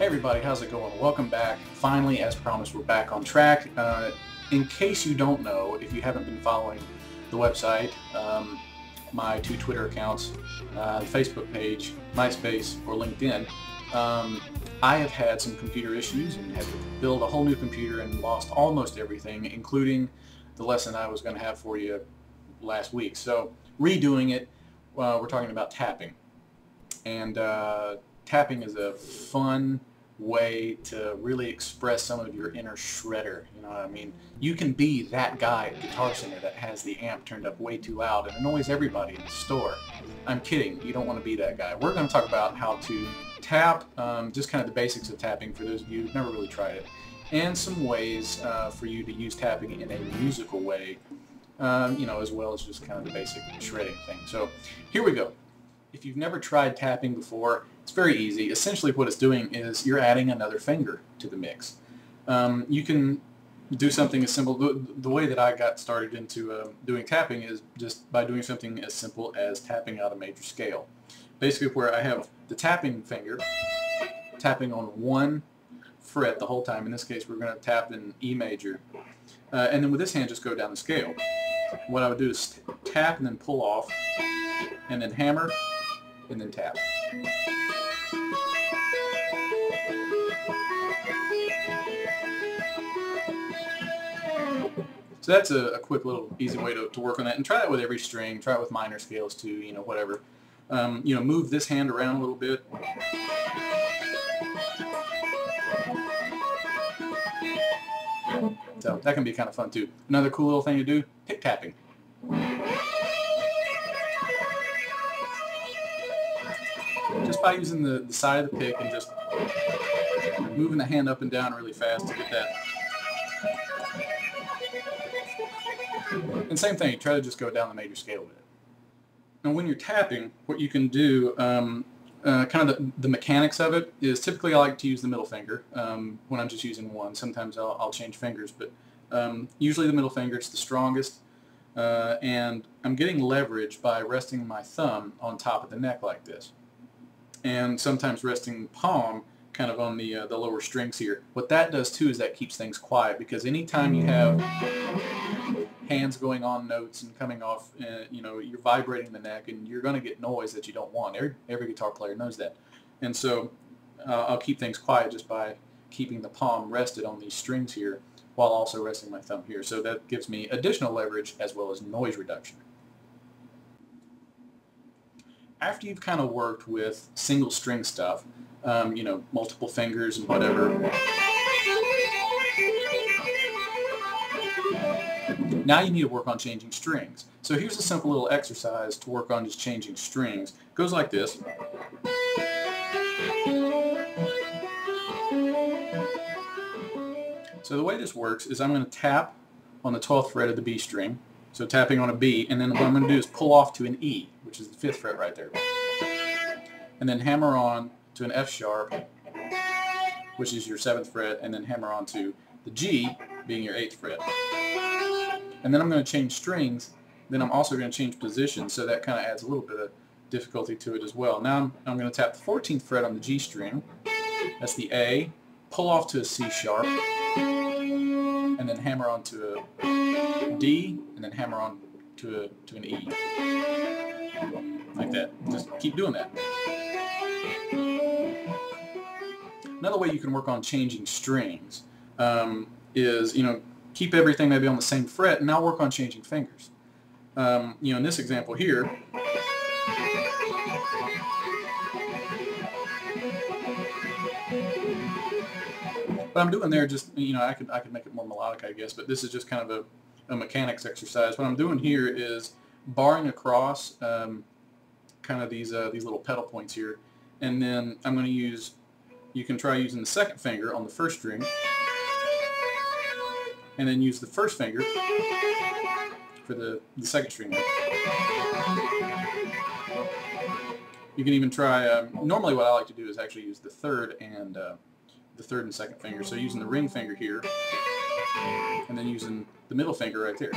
Hey everybody, how's it going? Welcome back. Finally, as promised, we're back on track. In case you don't know, if you haven't been following the website, my two Twitter accounts, the Facebook page, MySpace, or LinkedIn, I have had some computer issues and had to build a whole new computer and lost almost everything, including the lesson I was going to have for you last week. So, redoing it, we're talking about tapping. And tapping is a fun way to really express some of your inner shredder. You know what I mean? You can be that guy at Guitar Center that has the amp turned up way too loud and annoys everybody in the store. I'm kidding. You don't want to be that guy. We're going to talk about how to tap, just kind of the basics of tapping for those of you who've never really tried it, and some ways for you to use tapping in a musical way, you know, as well as just kind of the basic shredding thing. So here we go. If you've never tried tapping before, it's very easy. Essentially what it's doing is you're adding another finger to the mix. You can do something as simple. The way that I got started into doing tapping is just by doing something as simple as tapping out a major scale. Basically where I have the tapping finger tapping on one fret the whole time. In this case we're going to tap in E major. And then with this hand just go down the scale. What I would do is tap and then pull off, and then hammer, and then tap. So that's a quick little easy way to work on that, and try that with every string. Try it with minor scales too, you know, whatever. You know, move this hand around a little bit. So that can be kind of fun too. Another cool little thing to do, pick tapping. Just by using the side of the pick and just moving the hand up and down really fast to get that. And same thing, try to just go down the major scale with it. Now when you're tapping, what you can do, kind of the mechanics of it is typically I like to use the middle finger when I'm just using one. Sometimes I'll change fingers, but usually the middle finger, it's the strongest. And I'm getting leverage by resting my thumb on top of the neck like this. And sometimes resting palm kind of on the lower strings here. What that does too is that keeps things quiet, because anytime you have hands going on notes and coming off, you know, you're vibrating the neck and you're going to get noise that you don't want. Every guitar player knows that. And so I'll keep things quiet just by keeping the palm rested on these strings here while also resting my thumb here. So that gives me additional leverage as well as noise reduction. After you've kind of worked with single string stuff, you know, multiple fingers and whatever, now you need to work on changing strings. So here's a simple little exercise to work on just changing strings. It goes like this. So the way this works is I'm going to tap on the 12th fret of the B string, so tapping on a B, and then what I'm going to do is pull off to an E, which is the 5th fret right there, and then hammer on to an F sharp, which is your 7th fret, and then hammer on to the G, being your 8th fret. And then I'm going to change strings, then I'm also going to change position, so that kind of adds a little bit of difficulty to it as well. Now I'm going to tap the 14th fret on the G string, that's the A, pull off to a C sharp, and then hammer on to a D, and then hammer on to an E. Like that. Just keep doing that. Another way you can work on changing strings is, you know, keep everything maybe on the same fret and now work on changing fingers. You know, in this example here, what I'm doing there, just, you know, I could make it more melodic, I guess, but this is just kind of a mechanics exercise. What I'm doing here is barring across kind of these little pedal points here, and then I'm going to use, you can try using the second finger on the first string, and then use the first finger for the second string. You can even try, normally what I like to do is actually use the third and second finger, so using the ring finger here, and then using the middle finger right there.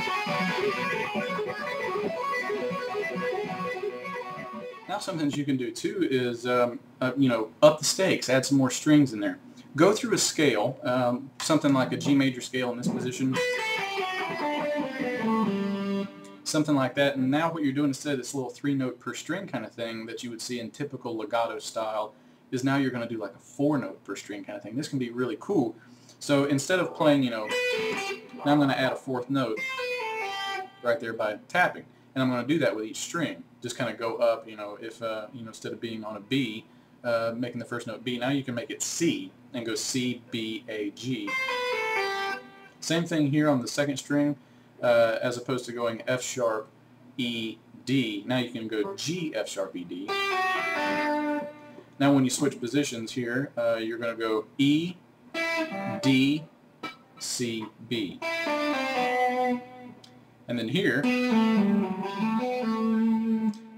Now something you can do too is, you know, up the stakes, add some more strings in there. Go through a scale, something like a G major scale in this position, something like that, and now what you're doing instead of this little 3-note per string kind of thing that you would see in typical legato style is now you're going to do like a 4-note per string kind of thing. This can be really cool. So instead of playing, you know, now I'm going to add a 4th note right there by tapping, and I'm going to do that with each string. Just kind of go up, you know, if you know, instead of being on a B, making the first note B, now you can make it C and go C, B, A, G. Same thing here on the 2nd string, as opposed to going F sharp, E, D. Now you can go G, F sharp, E, D. Now when you switch positions here, you're going to go E, D, C, B. And then here,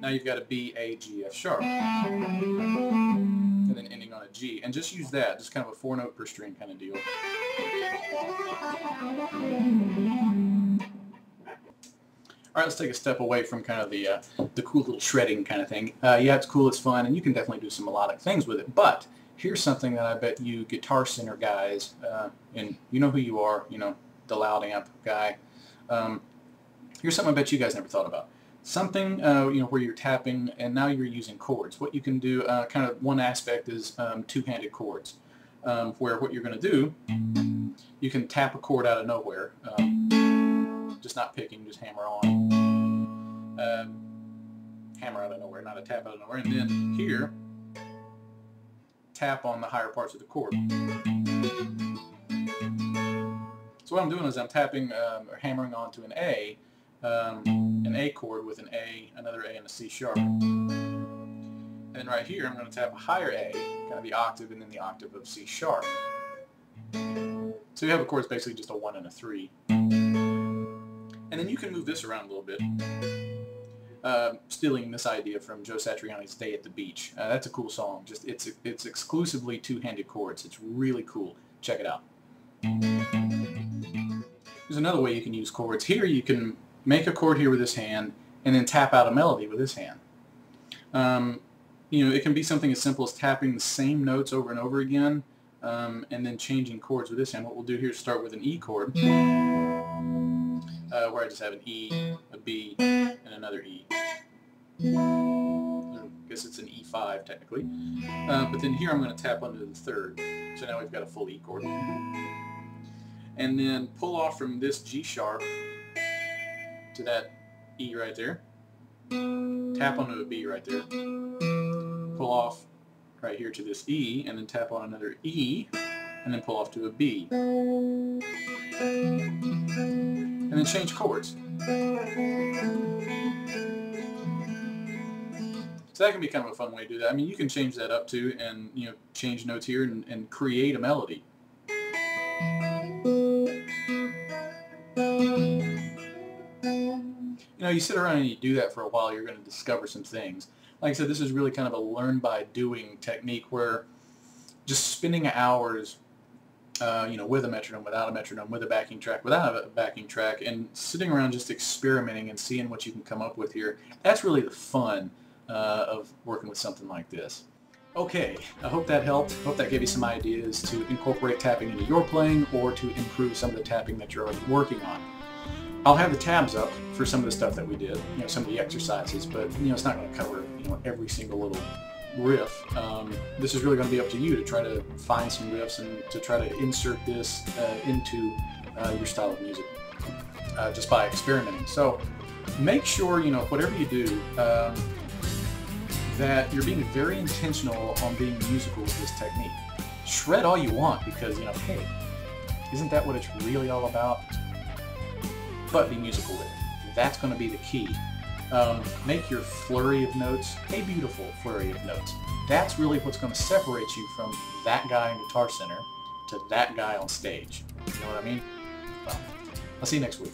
now you've got a B, A, G, F sharp. And then ending on a G. And just use that, just kind of a 4-note per string kind of deal. Alright, let's take a step away from kind of the cool little shredding kind of thing. Yeah, it's cool, it's fun, and you can definitely do some melodic things with it. But here's something that I bet you Guitar Center guys, and you know who you are, you know, the loud amp guy. Here's something I bet you guys never thought about. Something, you know, where you're tapping and now you're using chords. What you can do, kind of one aspect is two-handed chords, where what you're going to do, you can tap a chord out of nowhere, just not picking, just hammer on, hammer out of nowhere, not a tap out of nowhere, and then here, tap on the higher parts of the chord. So what I'm doing is I'm tapping or hammering onto an A chord with an A, another A, and a C sharp. And then right here I'm going to tap a higher A, kind of the octave, and then the octave of C sharp. So you have a chord that's basically just a 1 and a 3. And then you can move this around a little bit, stealing this idea from Joe Satriani's Day at the Beach. That's a cool song. Just it's exclusively two-handed chords. It's really cool. Check it out. There's another way you can use chords. Here you can make a chord here with this hand and then tap out a melody with this hand. You know, it can be something as simple as tapping the same notes over and over again, and then changing chords with this hand. What we'll do here is start with an E chord, where I just have an E, a B, and another E. I guess it's an E5 technically. But then here I'm going to tap onto the 3rd. So now we've got a full E chord. And then pull off from this G sharp to that E right there. Tap onto a B right there. Pull off right here to this E, and then tap on another E, and then pull off to a B. And then change chords. So that can be kind of a fun way to do that. I mean, you can change that up too, and you know, change notes here and create a melody. You know, you sit around and you do that for a while, you're going to discover some things. Like I said, this is really kind of a learn by doing technique where just spending hours, you know, with a metronome, without a metronome, with a backing track, without a backing track, and sitting around just experimenting and seeing what you can come up with here. That's really the fun of working with something like this. Okay, I hope that helped. I hope that gave you some ideas to incorporate tapping into your playing or to improve some of the tapping that you're already working on. I'll have the tabs up for some of the stuff that we did, you know, some of the exercises, but you know, it's not going to cover, you know, every single little riff. This is really going to be up to you to try to find some riffs and to try to insert this into your style of music just by experimenting. So make sure, you know, whatever you do, that you're being very intentional on being musical with this technique. Shred all you want because, you know, hey, isn't that what it's really all about? But be musical with it. That's going to be the key. Make your flurry of notes a beautiful flurry of notes. That's really what's going to separate you from that guy in Guitar Center to that guy on stage. You know what I mean? Well, I'll see you next week.